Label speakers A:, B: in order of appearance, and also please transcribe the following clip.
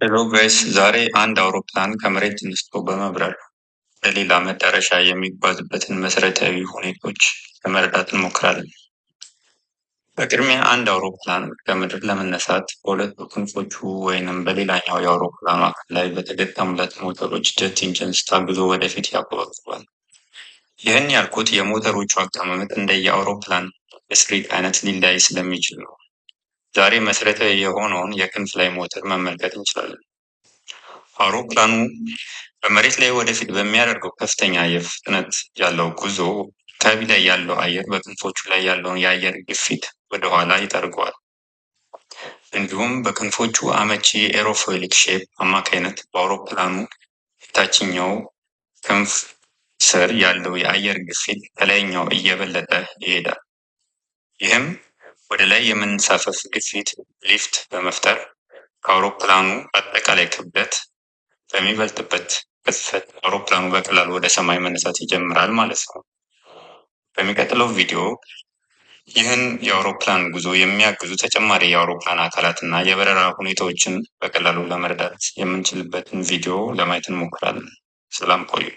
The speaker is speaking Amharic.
A: ሄሎ ጋይስ፣ ዛሬ አንድ አውሮፕላን ከመሬት ተነስቶ በመብረር ለሌላ መዳረሻ የሚጓዝበትን መሰረታዊ ሁኔታዎች ለመረዳት እንሞክራለን። በቅድሚያ አንድ አውሮፕላን ከምድር ለመነሳት በሁለቱ ክንፎቹ ወይንም በሌላኛው የአውሮፕላኑ አካል ላይ በተገጠሙለት ሞተሮች ጀት ኢንጂንስ ታግዞ ወደፊት ያቆበቁባል። ይህን ያልኩት የሞተሮቹ አቀማመጥ እንደየአውሮፕላን የስሪት አይነት ሊለያይ ስለሚችል ነው። ዛሬ መሰረታዊ የሆነውን የክንፍ ላይ ሞተር መመልከት እንችላለን። አውሮፕላኑ በመሬት ላይ ወደፊት በሚያደርገው ከፍተኛ የፍጥነት ያለው ጉዞ አካባቢ ላይ ያለው አየር በክንፎቹ ላይ ያለውን የአየር ግፊት ወደኋላ ይጠርገዋል። እንዲሁም በክንፎቹ አመቺ ኤሮፎይሊክ ሼፕ አማካይነት በአውሮፕላኑ የታችኛው ክንፍ ስር ያለው የአየር ግፊት ከላይኛው እየበለጠ ይሄዳል። ይህም ወደ ላይ የመንሳፈፍ ግፊት ሊፍት በመፍጠር ከአውሮፕላኑ አጠቃላይ ክብደት በሚበልጥበት ቅጽበት አውሮፕላኑ በቀላሉ ወደ ሰማይ መነሳት ይጀምራል ማለት ነው። በሚቀጥለው ቪዲዮ ይህን የአውሮፕላን ጉዞ የሚያግዙ ተጨማሪ የአውሮፕላን አካላትና የበረራ ሁኔታዎችን በቀላሉ ለመረዳት የምንችልበትን ቪዲዮ ለማየት እንሞክራለን። ሰላም ቆዩ።